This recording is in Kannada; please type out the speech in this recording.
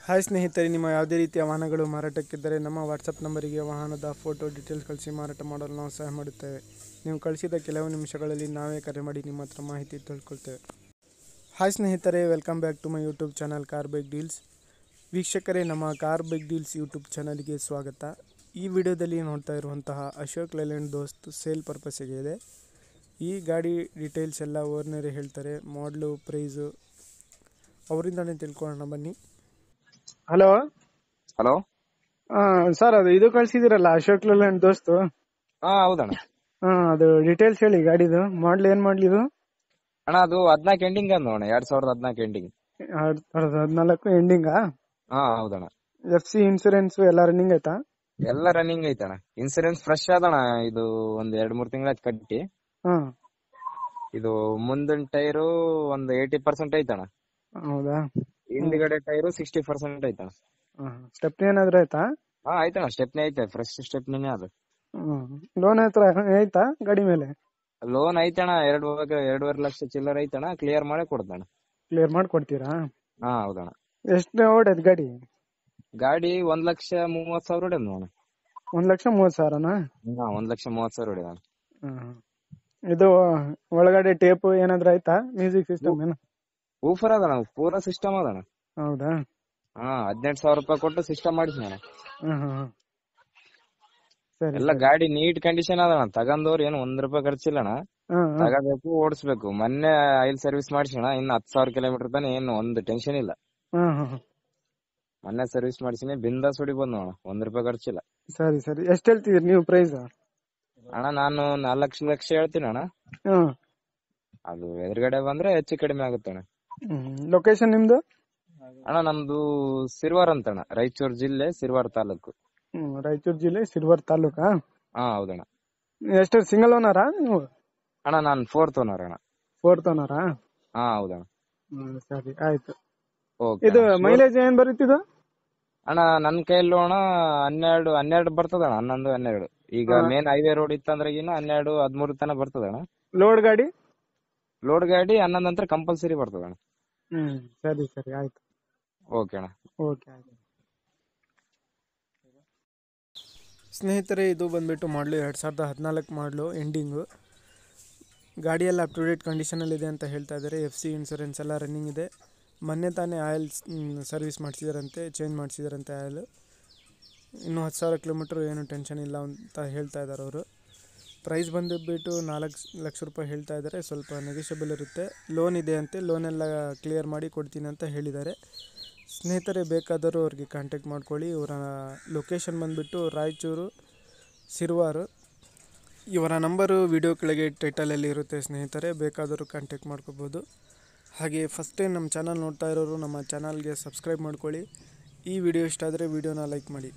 ಹಾಯ್ ಸ್ನೇಹಿತರೆ, ನಿಮ್ಮ ಯಾವುದೇ ರೀತಿಯ ವಾಹನಗಳು ಮಾರಾಟಕ್ಕಿದ್ದರೆ ನಮ್ಮ ವಾಟ್ಸಪ್ ನಂಬರಿಗೆ ವಾಹನದ ಫೋಟೋ ಡೀಟೇಲ್ಸ್ ಕಳಿಸಿ ಮಾರಾಟ ಮಾಡಲು ನಾವು ಸಹಾಯ ಮಾಡುತ್ತೇವೆ. ನೀವು ಕಳಿಸಿದ ಕೆಲವು ನಿಮಿಷಗಳಲ್ಲಿ ನಾವೇ ಕರೆ ಮಾಡಿ ನಿಮ್ಮ ಹತ್ರ ಮಾಹಿತಿ ತಿಳ್ಕೊಳ್ತೇವೆ. ಹಾಯ್ ಸ್ನೇಹಿತರೆ, welcome back to my YouTube channel car bike deals. ವೀಕ್ಷಕರೇ, ನಮ್ಮ ಕಾರ್ ಬೈಕ್ ಡೀಲ್ಸ್ ಯೂಟ್ಯೂಬ್ ಚಾನಲ್ಗೆ ಸ್ವಾಗತ. ಈ ವಿಡಿಯೋದಲ್ಲಿ ನೋಡ್ತಾ ಇರುವಂತಹ ಅಶೋಕ್ ಲೇಲ್ಯಾಂಡ್ ದೋಸ್ತ್ ಸೇಲ್ ಪರ್ಪಸ್ಸಿಗೆ ಇದೆ. ಈ ಗಾಡಿ ಡೀಟೇಲ್ಸ್ ಎಲ್ಲ ಓನರೇ ಹೇಳ್ತಾರೆ. ಮಾಡಲು, ಪ್ರೈಸು ಅವರಿಂದನೇ ತಿಳ್ಕೊಳ್ಳೋಣ ಬನ್ನಿ. ಹಲೋ ಹಲೋ ಸರ್, ಅದು ಇದು ಕಳ್ಸಿದಿರಲ್ಲ ಅಶೋಕ್ ಲೇಲ್ಯಾಂಡ್ ದೋಸ್ತು. ಹೌದಣ್ಣ. ಅದು ಡೀಟೇಲ್ಸ್ ಹೇಳಿ ಗಾಡಿದು. ಮಾಡ್ಲಿ ಏನ್ ಮಾಡ್ಲಿದು? ಅಣ್ಣ ಅದು 14 ಎಂಡಿಂಗ್ ಅಂದ ಅಣ್ಣ, 2014 ಎಂಡಿಂಗ್. 2014 ಎಂಡಿಂಗಾ? ಹೌದಣ್ಣ. FC ಇನ್ಸೂರೆನ್ಸ್ ಎಲ್ಲ ರನ್ನಿಂಗ್ ಆಯ್ತಾ? ಎಲ್ಲ ರನ್ನಿಂಗ್ ಐತಣ್ಣ. ಇನ್ಸೂರೆನ್ಸ್ ಫ್ರೆಶ್ ಅದಣ್ಣ. ಇದು ಒಂದ್ 2-3 ತಿಂಗಳ ಕಟ್ಟಿ. ಇದು ಮುಂದಿನ ಟೈರು ಒಂದು 80% ಐತಣ್ಣ. ಹೌದಾ? ಹಿಂದ್ಗಡೆ ಟೈರು 60% ಐತಣ್ಣ. ಸ್ಟೆಪ್ನಿ ಏನಾದ್ರು ಆಯ್ತಾ? ಆಯ್ತಣ್ಣ, ಸ್ಟೆಪ್ನಿ ಐತೆ, ಫ್ರೆಶ್ ಸ್ಟೆಪ್ನಿನೇ ಅದು. ಲೋನ್ ಹತ್ರ ಆಯ್ತಾ ಗಾಡಿ ಮೇಲೆ? ಲೋನ್ ಐತಣ್ಣ, 2.5 ಲಕ್ಷ ಚಿಲ್ಲರ್ ಐತಣ್ಣ. ಕ್ಲಿಯರ್ ಮಾಡೇ ಕೊಡ್ತಣ್ಣ. ಕ್ಲಿಯರ್ ಮಾಡಿ ಕೊಡ್ತೀರಾ? ಹೌದಣ್ಣ. ಎಷ್ಟು ಓಡೈತ್ ಗಾಡಿ? ಗಾಡಿ 1,30,30,000 ಹೊಡೆದ ನೋಡ. 1,30,30,000ನಾ? 1,30,30,000 ಹೊಡೆದ. ಇದು ಒಳಗಡೆ ಟೇಪ್ ಏನಾದ್ರು ಆಯ್ತಾ? ಮ್ಯೂಸಿಕ್ ಸಿಸ್ಟಮ್ ಏನು? ಊಫರ್ ಅದಣ್ಣ, ಪೂರಾ ಸಿಸ್ಟಮ್ ಅದಣ್ಣ. ಹೌದಾ? 18,000 ರೂಪಾಯಿ ಕೊಟ್ಟು ಸಿಸ್ಟಮ್ ಮಾಡಿದ್ನ. ಸರಿ. ಎಲ್ಲ ಗಾಡಿ ನೀಟ್ ಕಂಡೀಷನ್ ಅದಣ್ಣ. ತಗಂದವ್ರು ಏನು 1 ರೂಪಾಯಿ ಖರ್ಚಿಲ್ಲಣ್ಣ. ತಗಬೇಕು, ಓಡಿಸ್ಬೇಕು. ಮೊನ್ನೆ ಆಯಿಲ್ ಸರ್ವಿಸ್ ಮಾಡಿಸೋಣ. ಇನ್ನು 10,000 ಕಿಲೋಮೀಟರ್ ತಾನೆ, ಏನು ಒಂದು ಟೆನ್ಷನ್ ಇಲ್ಲ. ಮೊನ್ನೆ ಸರ್ವಿಸ್ ಮಾಡಿಸಿನಿ, ಬಿಂದಾಸ್ ಹೊಡಿಬೋದು ನೋಡ. 1 ರೂಪಾಯಿ ಖರ್ಚಿಲ್ಲ. ಸರಿ ಸರಿ. ಎಷ್ಟ್ ಹೇಳ್ತಿದೀರಿ ನೀವು ಪ್ರೈಸ್? ಅಣ್ಣ ನಾನು 4 ಲಕ್ಷ ಹೇಳ್ತೀನಿ ಅಣ್ಣ. ಅದು ಎದುರುಗಡೆ ಬಂದ್ರೆ ಹೆಚ್ಚು ಕಡಿಮೆ ಆಗುತ್ತೆ ಅಣ್ಣ. ಲೊಕೇಶನ್ ನಿಮ್ದು? ಅಣ್ಣ ನಮ್ದು ಸಿರ್ವಾರ್ ಅಂತಣ್ಣ, ರಾಯಚೂರು ಜಿಲ್ಲೆ ಸಿರ್ವಾರ್ ತಾಲೂಕು. ರಾಯಚೂರು ಜಿಲ್ಲೆ ಸಿರ್ವಾರ್ ತಾಲೂಕಾ? ಹೌದಣ್ಣ. ಎಷ್ಟು ಸಿಂಗಲ್ ಓನರಾ ನೀವು? ಅಣ್ಣ ನಾನು 4th ಓನರ್ ಅಣ್ಣ. 4th ಓನರಾ? ಹೌದಣ್ಣ. ಸರಿ, ಆಯ್ತು. ಇದು ಮೈಲೇಜ್ ಏನ್ ಬರುತ್ತಿದ್ದು? ಅಣ್ಣ ನನ್ನ ಕೈಯಲ್ಲಿ ಅಣ್ಣ 12 ಬರ್ತದಣ್ಣ. 11, 12. ಈಗ ಮೇನ್ ಹೈವೇ ರೋಡ್ ಇತ್ತಂದ್ರೆ 12, 13 ತನ ಬರ್ತದಣ್ಣ. ಲೋಡ್ ಗಾಡಿ? ಲೋಡ್ ಗಾಡಿ 11 ನಂತರ ಕಂಪಲ್ಸರಿ ಬರ್ತದಣ್ಣ. ಸರಿ ಸರಿ, ಆಯ್ತು. ಓಕೆ ಅಣ್ಣ. ಓಕೆ, ಆಯ್ತು. ಸ್ನೇಹಿತರೆ, ಇದು ಬಂದ್ಬಿಟ್ಟು ಮಾಡಲು 2014 ಮಾಡಲು ಎಂಡಿಂಗು. ಗಾಡಿ ಎಲ್ಲ ಅಪ್ ಟು ಡೇಟ್ ಕಂಡೀಷನಲ್ಲಿದೆ ಅಂತ ಹೇಳ್ತಾ ಇದ್ದಾರೆ. FC ಇನ್ಸೂರೆನ್ಸ್ ಎಲ್ಲ ರನ್ನಿಂಗ್ ಇದೆ. ಮೊನ್ನೆ ತಾನೇ ಆಯಿಲ್ ಸರ್ವಿಸ್ ಮಾಡಿಸಿದಾರಂತೆ, ಚೇಂಜ್ ಮಾಡಿಸಿದಾರಂತೆ ಆಯಿಲ್. ಇನ್ನೂ 10,000 ಕಿಲೋಮೀಟ್ರ್, ಏನು ಟೆನ್ಷನ್ ಇಲ್ಲ ಅಂತ ಹೇಳ್ತಾ ಇದ್ದಾರೆ ಅವರು. ಪ್ರೈಸ್ ಬಂದುಬಿಟ್ಟು 4 ಲಕ್ಷ ರೂಪಾಯಿ ಹೇಳ್ತಾ ಇದ್ದಾರೆ. ಸ್ವಲ್ಪ ನೆಗೋಷಿಯಬಲ್ ಇರುತ್ತೆ. ಲೋನ್ ಇದೆ ಅಂತೆ, ಲೋನೆಲ್ಲ ಕ್ಲಿಯರ್ ಮಾಡಿ ಕೊಡ್ತೀನಿ ಅಂತ ಹೇಳಿದ್ದಾರೆ. ಸ್ನೇಹಿತರೆ, ಬೇಕಾದರೂ ಅವ್ರಿಗೆ ಕಾಂಟ್ಯಾಕ್ಟ್ ಮಾಡ್ಕೊಳ್ಳಿ. ಇವರ ಲೊಕೇಶನ್ ಬಂದುಬಿಟ್ಟು ರಾಯಚೂರು ಸಿರ್ವಾರು. ಇವರ ನಂಬರು ವಿಡಿಯೋ ಕೆಳಗೆ ಟೈಟಲಲ್ಲಿ ಇರುತ್ತೆ ಸ್ನೇಹಿತರೆ, ಬೇಕಾದರೂ ಕಾಂಟ್ಯಾಕ್ಟ್ ಮಾಡ್ಕೋಬೋದು. ಹಾಗೆ ಫಸ್ಟ್ ಟೈಮ್ ನಮ್ಮ ಚಾನಲ್ ನೋಡ್ತಾ ಇರೋರು ನಮ್ಮ ಚಾನಲ್ಗೆ ಸಬ್ಸ್ಕ್ರೈಬ್ ಮಾಡ್ಕೊಳ್ಳಿ. ಈ ವಿಡಿಯೋ ಇಷ್ಟ ಆದರೆ ವಿಡಿಯೋನ ಲೈಕ್ ಮಾಡಿ.